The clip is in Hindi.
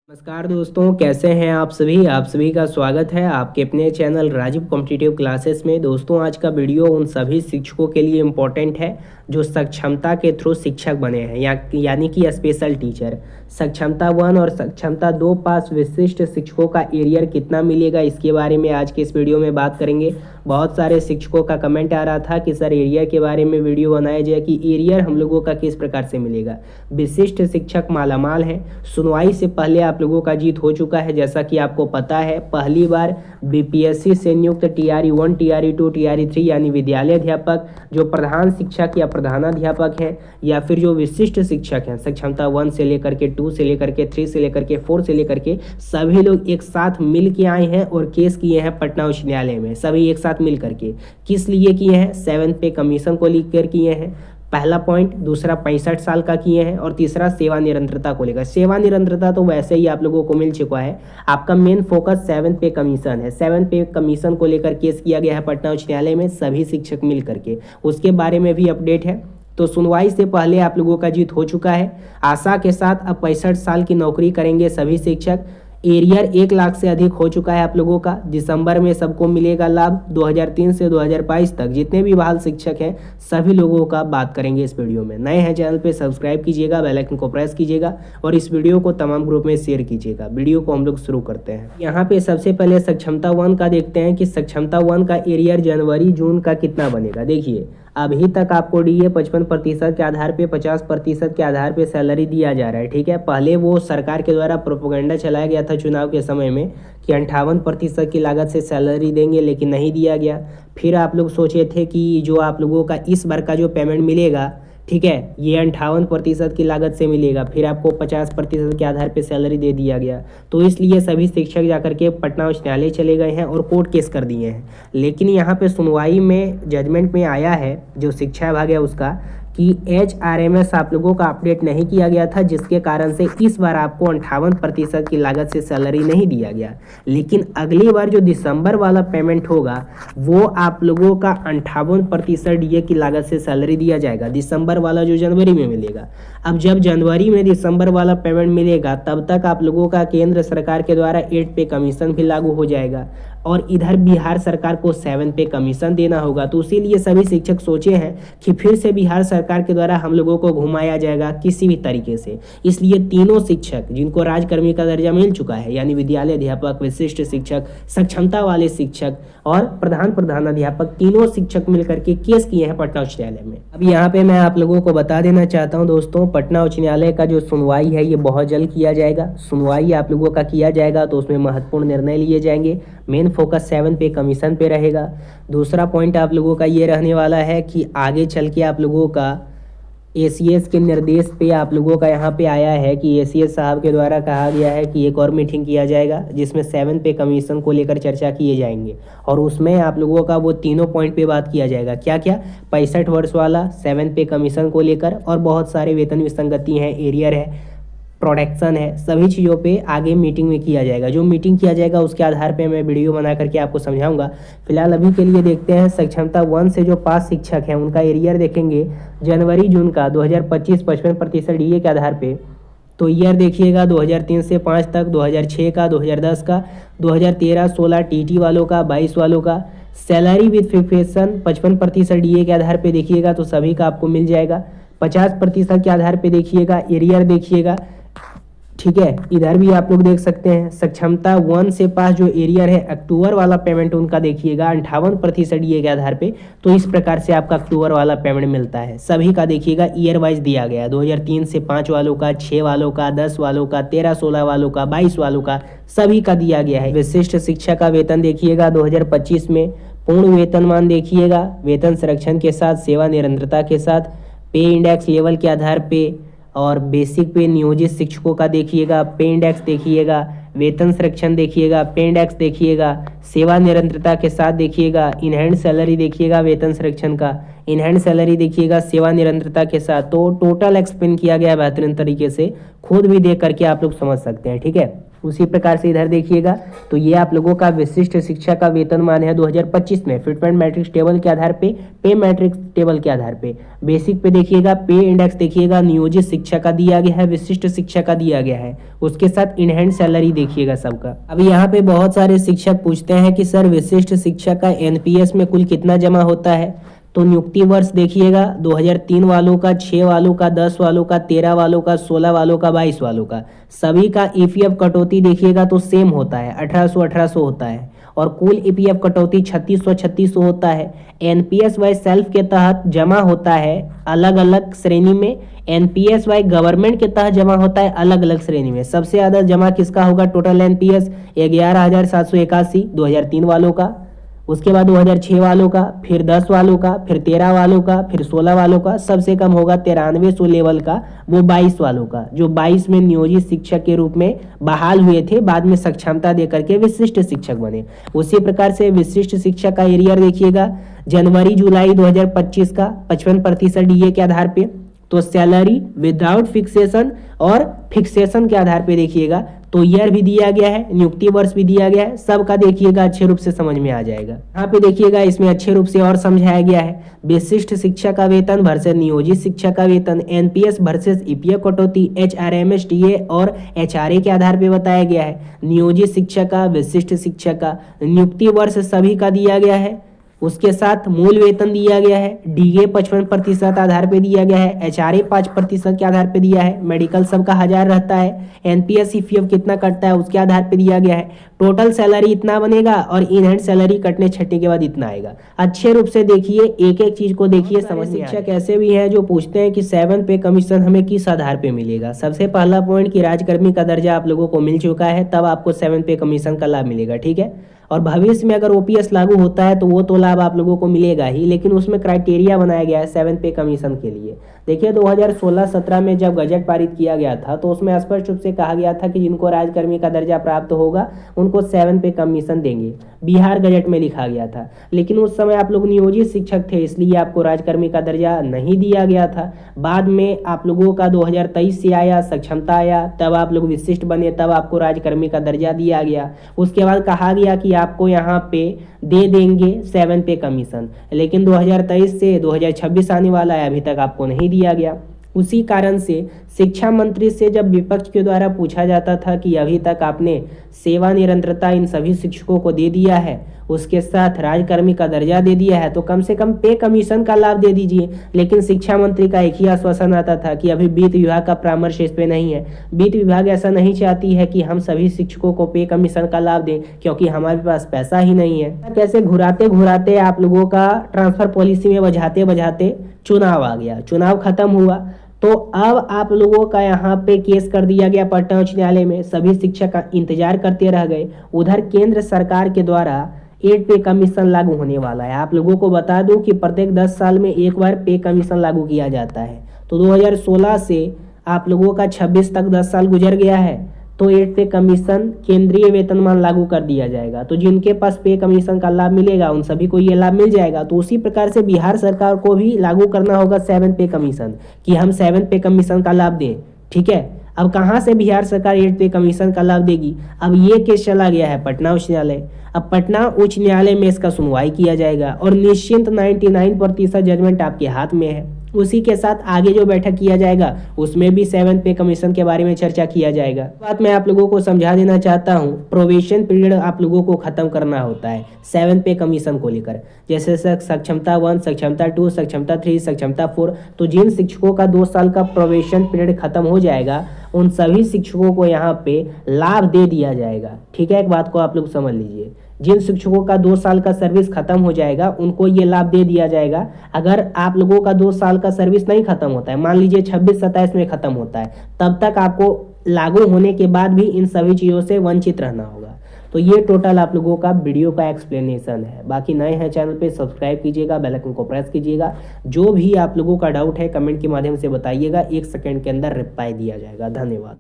नमस्कार दोस्तों, कैसे हैं आप सभी का स्वागत है आपके अपने चैनल राजीव कॉम्पिटिटिव क्लासेस में। दोस्तों, आज का वीडियो उन सभी शिक्षकों के लिए इम्पोर्टेंट है जो सक्षमता के थ्रू शिक्षक बने हैं यानी कि स्पेशल टीचर। सक्षमता 1 और सक्षमता 2 पास विशिष्ट शिक्षकों का एरियर कितना मिलेगा, इसके बारे में आज के इस वीडियो में बात करेंगे। बहुत सारे शिक्षकों का कमेंट आ रहा था कि सर एरियर के बारे में वीडियो बनाया जाए कि एरियर हम लोगों का किस प्रकार से मिलेगा। विशिष्ट शिक्षक मालामाल हैं। सुनवाई से पहले आप लोगों का जीत हो चुका है। जैसा कि आपको पता है, पहली बार बीपीएससी से नियुक्त टीआरई 1, टीआरई 2, टीआरई 3 यानी विद्यालय अध्यापक, जो प्रधान शिक्षक या प्रधानाध्यापक हैं, या फिर जो विशिष्ट शिक्षक हैं, सक्षमता 1 से लेकर के 2 से लेकर के 3 से लेकर के 4 से लेकर के सभी लोग एक साथ मिल के आए हैं और केस किए हैं पटना उच्च न्यायालय में। सभी एक साथ मिल करके किस लिए किए हैं? 7th पे कमीशन को लेकर किए हैं, पहला पॉइंट। दूसरा 65 साल का किए हैं और तीसरा सेवा निरंतरता को लेकर। सेवा निरंतरता तो वैसे ही आप लोगों को मिल चुका है। आपका मेन फोकस 7th पे कमीशन है। 7th पे कमीशन को लेकर केस किया गया है पटना उच्च न्यायालय में, सभी शिक्षक मिल करके। उसके बारे में भी अपडेट है। तो सुनवाई से पहले आप लोगों का जीत हो चुका है। आशा के साथ अब 65 साल की नौकरी करेंगे सभी शिक्षक। एरियर 1 लाख से अधिक हो चुका है आप लोगों का। दिसंबर में सबको मिलेगा लाभ। 2003 से 2022 तक जितने भी बहाल शिक्षक हैं सभी लोगों का बात करेंगे इस वीडियो में। नए हैं चैनल पे सब्सक्राइब कीजिएगा, बेल आइकन को प्रेस कीजिएगा और इस वीडियो को तमाम ग्रुप में शेयर कीजिएगा। वीडियो को हम लोग शुरू करते हैं। यहाँ पे सबसे पहले सक्षमता 1 का देखते हैं कि सक्षमता 1 का एरियर जनवरी जून का कितना बनेगा। देखिए, अभी तक आपको डीए 55% के आधार पे 50% के आधार पे सैलरी दिया जा रहा है, ठीक है। पहले वो सरकार के द्वारा प्रोपेगेंडा चलाया गया था चुनाव के समय में कि 58% की लागत से सैलरी देंगे, लेकिन नहीं दिया गया। फिर आप लोग सोचे थे कि जो आप लोगों का इस बार का जो पेमेंट मिलेगा, ठीक है, ये 58% की लागत से मिलेगा। फिर आपको 50% के आधार पे सैलरी दे दिया गया। तो इसलिए सभी शिक्षक जाकर के पटना उच्च न्यायालय चले गए हैं और कोर्ट केस कर दिए हैं। लेकिन यहाँ पे सुनवाई में जजमेंट में आया है, जो शिक्षा विभाग है उसका, कि HRMS आप लोगों का अपडेट नहीं किया गया था, जिसके कारण से इस बार आपको 58% की लागत से सैलरी नहीं दिया गया। लेकिन अगली बार जो दिसंबर वाला पेमेंट होगा वो आप लोगों का 58% डीए की लागत से सैलरी दिया जाएगा। दिसंबर वाला जो जनवरी में मिलेगा। अब जब जनवरी में दिसंबर वाला पेमेंट मिलेगा तब तक आप लोगों का केंद्र सरकार के द्वारा 8 पे कमीशन भी लागू हो जाएगा और इधर बिहार सरकार को 7 पे कमीशन देना होगा। तो इसीलिए सभी शिक्षक सोचे हैं कि फिर से बिहार सरकार के द्वारा हम लोगों को घुमाया जाएगा किसी भी तरीके से। इसलिए तीनों शिक्षक जिनको राजकर्मी का दर्जा मिल चुका है, यानी विद्यालय अध्यापक, विशिष्ट शिक्षक, सक्षमता वाले शिक्षक और प्रधानाध्यापक, तीनों शिक्षक मिलकर के केस किए हैं पटना उच्च न्यायालय में। अब यहाँ पे मैं आप लोगों को बता देना चाहता हूँ दोस्तों, पटना उच्च न्यायालय का जो सुनवाई है ये बहुत जल्द किया जाएगा। सुनवाई आप लोगों का किया जाएगा तो उसमें महत्वपूर्ण निर्णय लिए जाएंगे। मेन फोकस 7 पे कमीशन पे रहेगा। दूसरा पॉइंट आप लोगों का ये रहने वाला है कि आगे चल के आप लोगों का ACS के निर्देश पे आप लोगों का यहाँ पे आया है कि ACS साहब के द्वारा कहा गया है कि एक और मीटिंग किया जाएगा जिसमें 7 पे कमीशन को लेकर चर्चा किए जाएंगे और उसमें आप लोगों का वो तीनों पॉइंट पे बात किया जाएगा। क्या क्या? 65 वर्ष वाला, 7 पे कमीशन को लेकर और बहुत सारे वेतन विसंगति हैं, एरियर है, प्रोडक्शन है, सभी चीज़ों पे आगे मीटिंग में किया जाएगा। जो मीटिंग किया जाएगा उसके आधार पे मैं वीडियो बना करके आपको समझाऊंगा। फिलहाल अभी के लिए देखते हैं सक्षमता 1 से जो पास शिक्षक हैं उनका एरियर देखेंगे जनवरी जून का 2025 55% डीए के आधार पे। तो ईयर देखिएगा 2003 से 5 तक, 2006 का, 2010 का, 2013-16 टीटी वालों का, 22 वालों का। सैलरी विद फिक्सेशन 55% डीए के आधार पे देखिएगा तो सभी का आपको मिल जाएगा। 50% के आधार पे देखिएगा, एरियर देखिएगा, ठीक है। इधर भी आप लोग देख सकते हैं सक्षमता 1 से पास जो एरियर है, अक्टूबर वाला पेमेंट उनका देखिएगा 58% डीए के आधार पे। तो इस प्रकार से आपका अक्टूबर वाला पेमेंट मिलता है। सभी का देखिएगा ईयर वाइज दिया गया है, 2003 से 5 वालों का, 6 वालों का, 10 वालों का, 13-16 वालों का, 22 वालों का, सभी का दिया गया है। विशिष्ट शिक्षक का वेतन देखिएगा 2025 में पूर्ण वेतनमान देखिएगा, वेतन संरक्षण के साथ, सेवा निरंतरता के साथ, पे इंडेक्स लेवल के आधार पे और बेसिक पे नियोजित शिक्षकों का देखिएगा, पे इंडेक्स देखिएगा, वेतन संरक्षण देखिएगा, पे इंडेक्स देखिएगा, सेवा निरंतरता के साथ देखिएगा, इन हैंड सैलरी देखिएगा वेतन संरक्षण का, इन हैंड सैलरी देखिएगा सेवा निरंतरता के साथ। तो टोटल एक्सप्लेन किया गया है बेहतरीन तरीके से, खुद भी देख करके आप लोग समझ सकते हैं। ठीक है, उसी प्रकार से इधर देखिएगा तो ये आप लोगों का विशिष्ट शिक्षा का वेतनमान है 2025 में फिटमेंट मैट्रिक्स टेबल के आधार पे, पे मैट्रिक्स टेबल के आधार पे। बेसिक पे देखिएगा पे इंडेक्स देखिएगा नियोजित शिक्षा का दिया गया है, विशिष्ट शिक्षा का दिया गया है, उसके साथ इन हैंड सैलरी देखिएगा सबका। अब यहाँ पे बहुत सारे शिक्षक पूछते हैं कि सर विशिष्ट शिक्षा का एनपीएस में कुल कितना जमा होता है। तो नियुक्ति वर्ष देखिएगा 2003 वालों का, 6 वालों का, 10 वालों का, 13 वालों का, 16 वालों का, 22 वालों का, सभी का ईपीएफ कटौती देखिएगा तो सेम होता है, 1800 होता है। और कुल ईपीएफ कटौती 3600 होता है। एनपीएस वाई सेल्फ के तहत जमा होता है अलग अलग श्रेणी में, एनपीएस वाई गवर्नमेंट के तहत जमा होता है अलग अलग श्रेणी में। सबसे ज़्यादा जमा किसका होगा टोटल एनपीएस 11,781 2003 वालों का, उसके बाद 2006 वालों का, फिर 10 वालों का, फिर 13 वालों का, फिर 16 वालों का, सबसे कम होगा 9300 लेवल का वो 22 वालों का, जो 22 में नियोजित शिक्षक के रूप में बहाल हुए थे, बाद में सक्षमता देकर के विशिष्ट शिक्षक बने। उसी प्रकार से विशिष्ट शिक्षक का एरियर देखिएगा जनवरी जुलाई 2025 का 55% डीए के आधार पे। तो सैलरी विदाउट फिक्सेशन और फिक्सेशन के आधार पे देखिएगा तो ईयर भी दिया गया है, नियुक्ति वर्ष भी दिया गया है, सबका देखिएगा अच्छे रूप से समझ में आ जाएगा। यहाँ पे देखिएगा इसमें अच्छे रूप से और समझाया गया है विशिष्ट शिक्षा का वेतन वर्सेस नियोजित शिक्षा का वेतन, एनपीएस वर्सेस ईपीएफ कटौती, एचआरएमएस टीए और एचआरए के आधार पे बताया गया है। नियोजित शिक्षा का, विशिष्ट शिक्षा का, नियुक्ति वर्ष सभी का दिया गया है, उसके साथ मूल वेतन दिया गया है, डीए 55% आधार पे दिया गया है, एचआरए 5% के आधार पे दिया है, मेडिकल सबका 1000 रहता है, एनपीएस ईपीएफ कितना कटता है उसके आधार पे दिया गया है, टोटल सैलरी इतना बनेगा और इन हैंड सैलरी कटने छटने के बाद इतना आएगा। अच्छे रूप से देखिए, एक एक चीज को देखिए, समझ। शिक्षक ऐसे भी हैं जो पूछते हैं कि 7 पे कमीशन हमें किस आधार पे मिलेगा। सबसे पहला पॉइंट कि राजकर्मी का दर्जा आप लोगों को मिल चुका है, तब आपको 7 पे कमीशन का लाभ मिलेगा। ठीक है, और भविष्य में अगर ओपीएस लागू होता है तो वो तो लाभ आप लोगों को मिलेगा ही, लेकिन उसमें क्राइटेरिया बनाया गया है 7 पे कमीशन के लिए। देखिए 2016-17 में जब गजट पारित किया गया था तो उसमें स्पष्ट रूप से कहा गया था कि जिनको राजकर्मी का दर्जा प्राप्त होगा उनको 7 पे कमीशन देंगे, बिहार गजट में लिखा गया था। लेकिन उस समय आप लोग नियोजित शिक्षक थे, इसलिए आपको राजकर्मी का दर्जा नहीं दिया गया था। बाद में आप लोगों का 2023 से आया, सक्षमता आया, तब आप लोग विशिष्ट बने, तब आपको राजकर्मी का दर्जा दिया गया। उसके बाद कहा गया कि आपको यहाँ पे दे देंगे 7 पे कमीशन, लेकिन 2023 से 2026 आने वाला है, अभी तक आपको नहीं दिया गया। उसी कारण से शिक्षा मंत्री से जब विपक्ष के द्वारा पूछा जाता था कि अभी तक आपने सेवा निरंतरता इन सभी शिक्षकों को दे दिया है, उसके साथ राजकर्मी का दर्जा दे दिया है, तो कम से कम पे कमीशन का लाभ दे दीजिए। लेकिन शिक्षा मंत्री का एक ही आश्वासन आता था कि अभी वित्त विभाग का परामर्श इस पे नहीं है। वित्त विभाग ऐसा नहीं चाहती है कि हम सभी शिक्षकों को पे कमीशन का लाभ दें, क्योंकि हमारे पास पैसा ही नहीं है। कैसे घुराते घुराते आप लोगों का ट्रांसफर पॉलिसी में बजाते बजाते चुनाव आ गया, चुनाव खत्म हुआ, तो अब आप लोगों का यहाँ पे केस कर दिया गया पटना उच्च न्यायालय में। सभी शिक्षक इंतजार करते रह गए। उधर केंद्र सरकार के द्वारा 8 पे कमीशन लागू होने वाला है। आप लोगों को बता दूं कि प्रत्येक 10 साल में एक बार पे कमीशन लागू किया जाता है। तो 2016 से आप लोगों का 26 तक 10 साल गुजर गया है, तो 8 पे कमीशन केंद्रीय वेतनमान लागू कर दिया जाएगा। तो जिनके पास पे कमीशन का लाभ मिलेगा उन सभी को ये लाभ मिल जाएगा। तो उसी प्रकार से बिहार सरकार को भी लागू करना होगा 7 पे कमीशन, कि हम 7 पे कमीशन का लाभ दें। ठीक है, अब कहाँ से बिहार सरकार 8 पे कमीशन का लाभ देगी? अब ये केस चला गया है पटना उच्च न्यायालय। अब पटना उच्च न्यायालय में इसका सुनवाई किया जाएगा और निश्चिंत 99% जजमेंट आपके हाथ में है। उसी के साथ आगे जो बैठक किया जाएगा उसमें भी 7 पे कमीशन के बारे में चर्चा किया जाएगा। बात मैं आप लोगों को समझा देना चाहता हूँ, प्रोबेशन पीरियड आप लोगों को खत्म करना होता है 7 पे कमीशन को लेकर। जैसे सक्षमता 1, सक्षमता 2, सक्षमता 3, सक्षमता 4, तो जिन शिक्षकों का 2 साल का प्रोबेशन पीरियड खत्म हो जाएगा उन सभी शिक्षकों को यहाँ पे लाभ दे दिया जाएगा। ठीक है, एक बात को आप लोग समझ लीजिए, जिन शिक्षकों का 2 साल का सर्विस खत्म हो जाएगा उनको ये लाभ दे दिया जाएगा। अगर आप लोगों का 2 साल का सर्विस नहीं खत्म होता है, मान लीजिए 26-27 में खत्म होता है, तब तक आपको लागू होने के बाद भी इन सभी चीज़ों से वंचित रहना होगा। तो ये टोटल आप लोगों का वीडियो का एक्सप्लेनेशन है। बाकी नए हैं चैनल पे सब्सक्राइब कीजिएगा, बेल आइकन को प्रेस कीजिएगा। जो भी आप लोगों का डाउट है कमेंट के माध्यम से बताइएगा, 1 सेकंड के अंदर रिप्लाई दिया जाएगा। धन्यवाद।